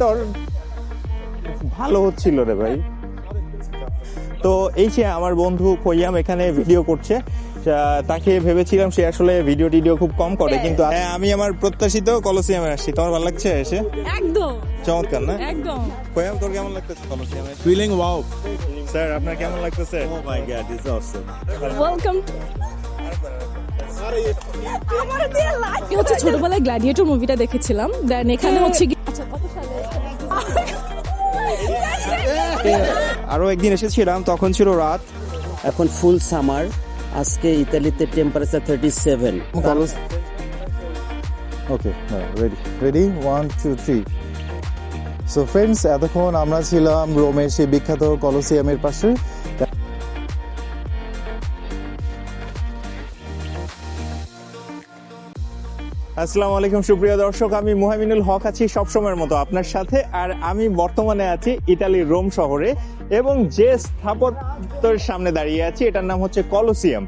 ভিতর ভালো হচ্ছিল রে ভাই। তো এই যে আমার বন্ধু কইয়াম এখানে ভিডিও করছে, তাকে ভেবেছিলাম সে আসলে ভিডিও টিডিও খুব কম করে, কিন্তু আমি আমার প্রত্যাশিত কলোসিয়ামে আসছি। তোমার ভালো লাগছে এসে? একদম চমৎকার না? একদম। কইয়াম তোর কেমন লাগতেছে কলোসিয়ামে? Feeling wow. স্যার আপনার কেমন লাগতেছে? Oh my God, it's awesome. Welcome. হচ্ছে ছোটবেলায় গ্ল্যাডিয়েটর মুভিটা দেখেছিলাম, দেন এখানে হচ্ছে আচ্ছা কত সালে আরো একদিন এসেছিলাম, তখন ছিল রাত। এখন ফুল সামার। আজকে ইতালিতে টেম্পারেচার 37। ওকে, রেডি 1 2 3। সো ফ্রেন্ডস, এতক্ষণ আমরা ছিলাম রোমের সেই বিখ্যাত কলোসিয়ামের পাশে। আসসালামু আলাইকুম সুপ্রিয় দর্শক, আমি মুহাইমিনুল হক আছি সবসময়ের মতো আপনার সাথে। আর আমি বর্তমানে আছি ইতালির রোম শহরে, এবং যে স্থাপত্যের সামনে দাঁড়িয়ে আছি এটার নাম হচ্ছে কলোসিয়াম।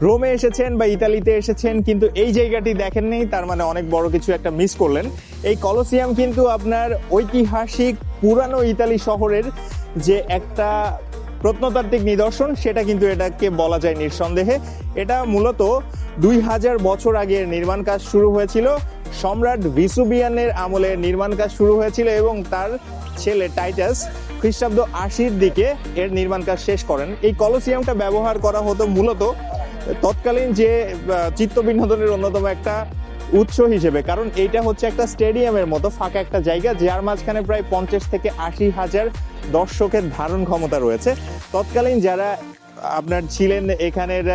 রোমে এসেছেন বা ইতালিতে এসেছেন কিন্তু এই জায়গাটি দেখেননি, তার মানে অনেক বড় কিছু একটা মিস করলেন। এই কলোসিয়াম কিন্তু আপনার ঐতিহাসিক পুরানো ইতালি শহরের যে একটা প্রত্নতাত্ত্বিক নিদর্শন, সেটা কিন্তু এটাকে বলা যায় নিঃসন্দেহে। এটা মূলত 2000 বছর আগের নির্মাণ কাজ শুরু হয়েছিল। সম্রাট ভিসুবিয়ানের আমলে নির্মাণ কাজ শুরু হয়েছিল এবং তার ছেলে টাইটাস খ্রিস্টাব্দ 80-র দিকে এর নির্মাণ কাজ শেষ করেন। এই কলোসিয়ামটা ব্যবহার করা হতো মূলত তৎকালীন যে চিত্ত বিনোদনের অন্যতম একটা উৎস হিসেবে, কারণ এইটা হচ্ছে একটা স্টেডিয়ামের মতো ফাঁকা একটা জায়গা, যার মাঝখানে প্রায় 50 থেকে 80 হাজার দর্শকের ধারণ ক্ষমতা রয়েছে। তৎকালীন যারা আপনার ছিলেন এখানের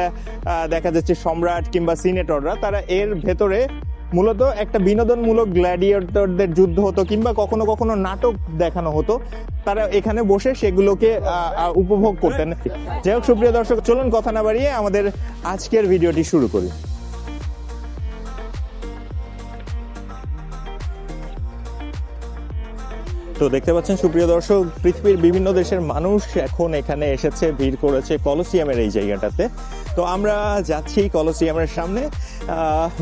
দেখা যাচ্ছে সম্রাট কিংবা সিনেটররা, তারা এর ভেতরে মূলত একটা বিনোদনমূলক গ্ল্যাডিয়েটরদের যুদ্ধ হতো কিংবা কখনো কখনো নাটক দেখানো হতো, তারা এখানে বসে সেগুলোকে উপভোগ করতেন। যাই হোক সুপ্রিয় দর্শক, চলুন কথা না বাড়িয়ে আমাদের আজকের ভিডিওটি শুরু করি। তো দেখতে পাচ্ছেন সুপ্রিয় দর্শক, পৃথিবীর বিভিন্ন দেশের মানুষ এখন এখানে এসেছে, ভিড় করেছে কলোসিয়ামের এই জায়গাটাতে। তো আমরা যাচ্ছি কলোসিয়ামের সামনে,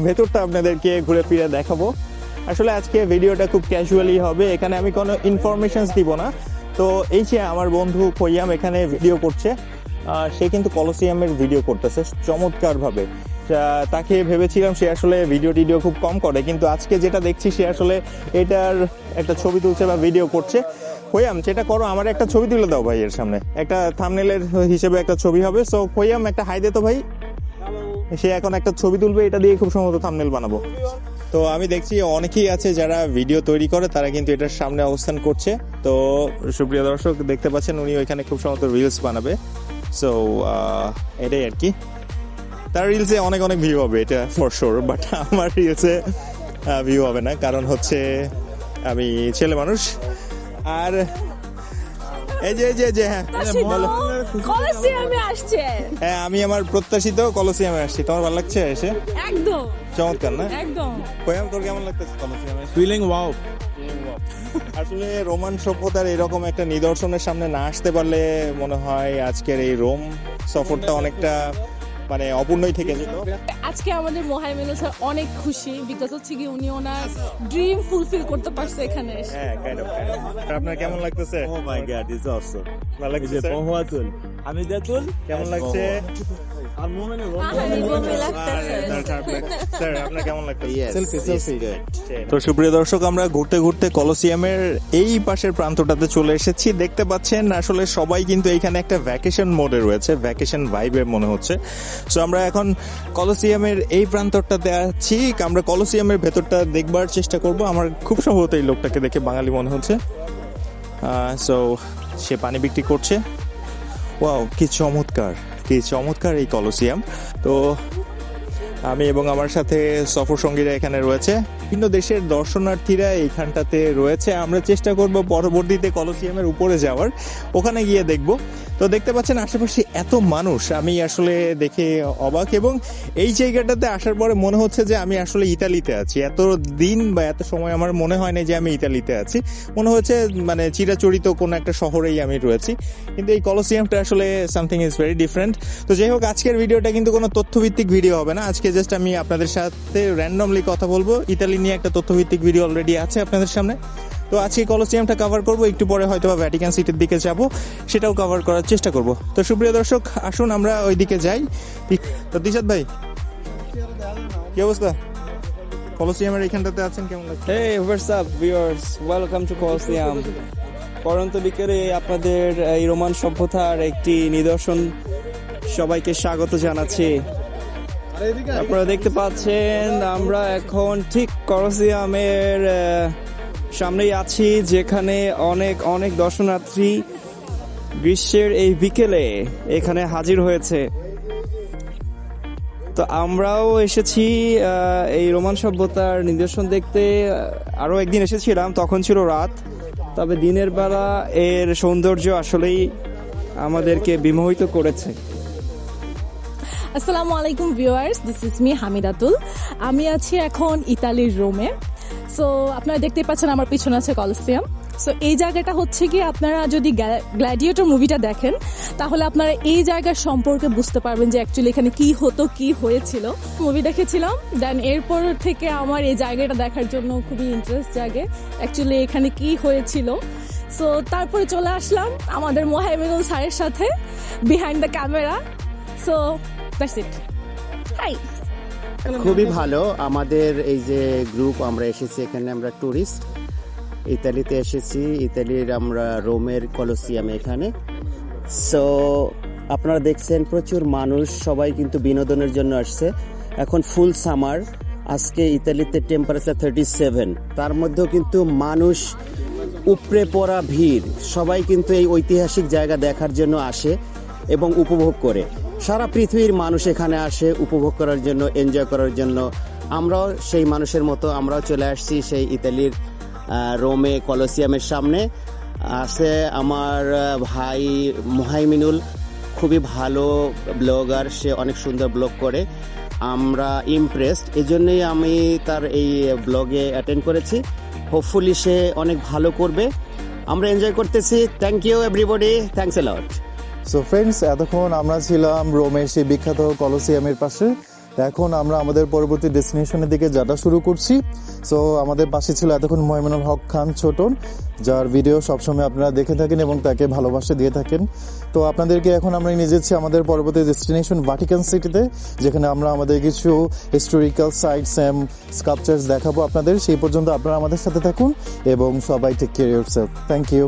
ভেতরটা আপনাদেরকে ঘুরে ফিরে দেখাবো। আসলে আজকে ভিডিওটা খুব ক্যাজুয়ালি হবে, এখানে আমি কোনো ইনফরমেশনস দিব না। তো এই যে আমার বন্ধু কইয়াম এখানে ভিডিও করছে, সে কিন্তু কলোসিয়ামের ভিডিও করতেছে চমৎকারভাবে। তাকে ভেবেছিলাম সে আসলে ভিডিও টিডিও খুব কম করে, কিন্তু আজকে যেটা দেখছি সে আসলে এটার একটা ছবি তুলছে বা ভিডিও করছে। কইয়াম যেটা করো, আমার একটা ছবি তুলে দাও ভাই, এর সামনে একটা থাম্বনেলের হিসেবে একটা ছবি হবে। সো কইয়াম একটা হাই দে তো ভাই। সে এখন একটা ছবি তুলবে, এটা দিয়ে খুব সম্ভবত থাম্বনেল বানাবো। তো আমি দেখছি অনেকেই আছে যারা ভিডিও তৈরি করে, তারা কিন্তু এটার সামনে অবস্থান করছে। তো সুপ্রিয় দর্শক দেখতে পাচ্ছেন, উনি ওইখানে খুব সম্ভবত রিলস বানাবে। সো এটাই আর কি, তার রিলসে অনেক অনেক ভিউ হবে এটা ফর শিওর, বাট আমার রিলসে ভিউ হবে না, কারণ হচ্ছে আমি ছেলে মানুষ। আর এই যে হ্যাঁ কলোসিয়ামে আসছে। হ্যাঁ, আমি আমার প্রত্যাশিত কলোসিয়ামে আসছি। তোমার ভালো লাগছে এসে? একদম চমৎকার না? একদম। কইয়াম তোর কেমন লাগতেছে কলোসিয়ামে? Feeling wow. আসলে রোমান সভ্যতার এরকম একটা নিদর্শনের সামনে না আসতে পারলে মনে হয় আজকের এই রোম সফরটা অনেকটা মানে অপূর্ণই থেকে যেত। আজকে আমাদের মুহাইমিনুল স্যার অনেক খুশি, বিকজ হচ্ছে কি উনি ওনার ড্রিম ফুলফিল করতে পারছে এখানে এসে। হ্যাঁ, কাইন্ড অফ। আপনার কেমন লাগতেছে? Oh my God, it's awesome. ভালো লাগছে স্যার? Pohuatul. Amidatul. কেমন লাগছে? স্যার আপনার কেমন লাগতেছে? Yes, it's good. তো সুপ্রিয় দর্শক, আমরা ঘুরতে ঘুরতে কলোসিয়ামের এই পাশের প্রান্তটাতে চলে এসেছি। দেখতে পাচ্ছেন আসলে সবাই কিন্তু এইখানে একটা ভ্যাকেশন মোডে রয়েছে, ভ্যাকেশন ভাইবে মনে হচ্ছে। সো আমরা এখন কলোসিয়ামের এই প্রান্তটাতে আছি, আমরা কলোসিয়ামের ভেতরটা দেখবার চেষ্টা করব। আমার খুব সম্ভবত এই লোকটাকে দেখে বাঙালি মনে হচ্ছে। সো সে পানি বিক্রি করছে। ওয়াও, কি চমৎকার এই কলোসিয়াম। তো আমি এবং আমার সাথে সফর সঙ্গীরা এখানে রয়েছে, বিভিন্ন দেশের দর্শনার্থীরা এইখানটাতে রয়েছে। আমরা চেষ্টা করব পরবর্তীতে কলোসিয়ামের উপরে যাওয়ার, ওখানে গিয়ে দেখব। তো দেখতে পাচ্ছেন আশেপাশে এত মানুষ, আমি আসলে দেখে অবাক। এবং এই জায়গাটাতে আসার পরে মনে হচ্ছে যে আমি আসলে ইতালিতে আছি। এত দিন বা এত সময় আমার মনে হয় না যে আমি ইতালিতে আছি, মনে হচ্ছে মানে চিরাচরিত কোনো একটা শহরেই আমি রয়েছি। কিন্তু এই কলোসিয়ামটা আসলে সামথিং ইজ ভেরি ডিফারেন্ট। তো যাই হোক, আজকের ভিডিওটা কিন্তু কোনো তথ্যভিত্তিক ভিডিও হবে না। আজকে জাস্ট আমি আপনাদের সাথে র্যান্ডমলি কথা বলবো। ইতালি নিয়ে একটা তথ্যভিত্তিক ভিডিও অলরেডি আছে আপনাদের সামনে। তো আজকে কলোসিয়ামটা কভার করব, একটু পরে হয়তো বা ভ্যাটিকান সিটির দিকে যাব, সেটাও কভার করার চেষ্টা করব। তো সুপ্রিয় দর্শক, আসুন আমরা ওই দিকে যাই। তো দিশাদ ভাই, কি অবস্থা? কলোসিয়ামের এইখানটাতে আছেন, কেমন লাগছে? Hey, what's up, viewers? Welcome to Colosseum. পরন্ত বিকেলে আপনাদের এই রোমান সভ্যতার একটি নিদর্শন সবাইকে স্বাগত জানাচ্ছি। আপনারা দেখতে পাচ্ছেন আমরা এখন ঠিক কলোসিয়ামের সামনেই আছি, যেখানে অনেক অনেক দর্শনার্থী গ্রীষ্মের এই বিকেলে এখানে হাজির হয়েছে। তো আমরাও এসেছি এই রোমান সভ্যতার নিদর্শন দেখতে। আরও একদিন এসেছিলাম, তখন ছিল রাত, তবে দিনের বেলা এর সৌন্দর্য আসলেই আমাদেরকে বিমোহিত করেছে। আসসালামু আলাইকুম ভিউয়ার্স, দিস ইজ মি হামিদাতুল। আমি আছি এখন ইতালির রোমে। সো আপনারা দেখতেই পাচ্ছেন আমার পিছনে আছে কলোসিয়াম। সো এই জায়গাটা হচ্ছে কি, আপনারা যদি গ্ল্যাডিয়েটর মুভিটা দেখেন তাহলে আপনারা এই জায়গার সম্পর্কে বুঝতে পারবেন যে অ্যাকচুয়ালি এখানে কি হতো, কি হয়েছিল। মুভি দেখেছিলাম, দেন এরপর থেকে আমার এই জায়গাটা দেখার জন্য খুবই ইন্টারেস্ট জাগে, অ্যাকচুয়ালি এখানে কি হয়েছিল। সো তারপরে চলে আসলাম আমাদের মোহাইমিনুল স্যারের সাথে behind the camera. So that's it. Hi. খুবই ভালো। আমাদের এই যে গ্রুপ, আমরা এসেছি এখানে, আমরা ট্যুরিস্ট ইতালিতে এসেছি, ইতালির আমরা রোমের কলোসিয়ামে এখানে। সো আপনারা দেখছেন প্রচুর মানুষ, সবাই কিন্তু বিনোদনের জন্য আসছে। এখন ফুল সামার, আজকে ইতালিতে টেম্পারেচার 37, তার মধ্যেও কিন্তু মানুষ উপড়ে পড়া ভিড়। সবাই কিন্তু এই ঐতিহাসিক জায়গা দেখার জন্য আসে এবং উপভোগ করে। সারা পৃথিবীর মানুষ এখানে আসে উপভোগ করার জন্য, এনজয় করার জন্য। আমরাও সেই মানুষের মতো আমরাও চলে আসছি সেই ইতালির রোমে কলোসিয়ামের সামনে। আছে আমার ভাই মোহাইমিনুল, খুবই ভালো ব্লগার, সে অনেক সুন্দর ব্লগ করে। আমরা ইমপ্রেসড, এজন্যই আমি তার এই ব্লগে অ্যাটেন্ড করেছি। হোপফুলি সে অনেক ভালো করবে, আমরা এনজয় করতেছি। Thank you everybody, thanks a lot. So friends, এতক্ষণ আমরা ছিলাম রোমের সেই বিখ্যাত কলোসিয়ামের পাশে। এখন আমরা আমাদের পরবর্তী ডেস্টিনেশনের দিকে যাত্রা শুরু করছি। সো আমাদের পাশে ছিল এতক্ষণ মোহাইমিনুল হক খান ছোটন, যার ভিডিও সবসময় আপনারা দেখে থাকেন এবং তাকে ভালোবাসা দিয়ে থাকেন। তো আপনাদেরকে এখন আমরা নিয়ে যাচ্ছি আমাদের পরবর্তী ডেস্টিনেশন ভ্যাটিকান সিটিতে, যেখানে আমরা আমাদের কিছু হিস্টোরিক্যাল সাইটস এন্ড স্কাল্পচার্স দেখাবো আপনাদের। সেই পর্যন্ত আপনারা আমাদের সাথে থাকুন এবং সবাই take care yourself. Thank you.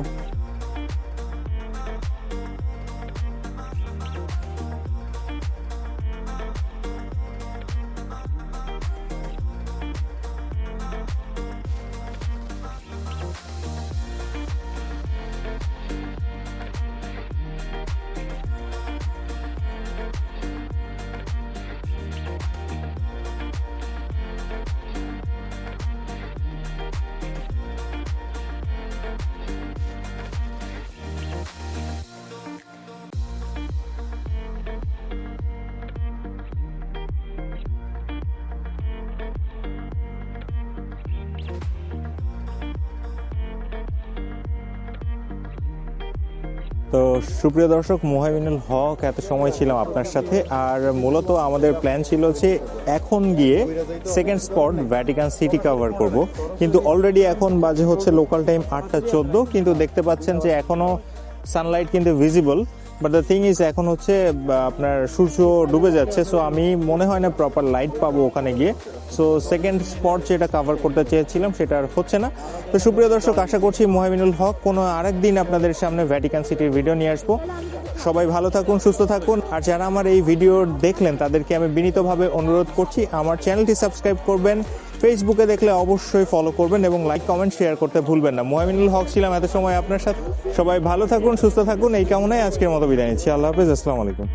তো সুপ্রিয় দর্শক, মোহাইমিনুল হক এত সময় ছিলাম আপনার সাথে। আর মূলত আমাদের প্ল্যান ছিল যে এখন গিয়ে second spot Vatican city cover করব, কিন্তু অলরেডি এখন বাজে হচ্ছে লোকাল টাইম 8:14, কিন্তু দেখতে পাচ্ছেন যে এখনো সানলাইট কিন্তু visible. But the thing is, এখন হচ্ছে আপনার সূর্য ডুবে যাচ্ছে। সো আমি মনে হয় না প্রপার লাইট পাবো ওখানে গিয়ে। সো সেকেন্ড স্পট যেটা কভার করতে চেয়েছিলাম সেটা আর হচ্ছে না। তো সুপ্রিয় দর্শক, আশা করছি মোহাইমিনুল হক কোনো আরেক দিন আপনাদের সামনে ভ্যাটিকান সিটির ভিডিও নিয়ে আসবো। সবাই ভালো থাকুন, সুস্থ থাকুন। আর যারা আমার এই ভিডিও দেখলেন তাদেরকে আমি বিনীতভাবে অনুরোধ করছি আমার চ্যানেলটি সাবস্ক্রাইব করবেন, ফেসবুকে দেখলে অবশ্যই ফলো করবেন এবং লাইক কমেন্ট শেয়ার করতে ভুলবেন না। মোহাইমিনুল হক ছিলাম এত সময় আপনার সাথে। সবাই ভালো থাকুন, সুস্থ থাকুন, এই কামনায় আজকের মতো বিদায় নিচ্ছি। আল্লাহ হাফেজ, আসসালামু আলাইকুম।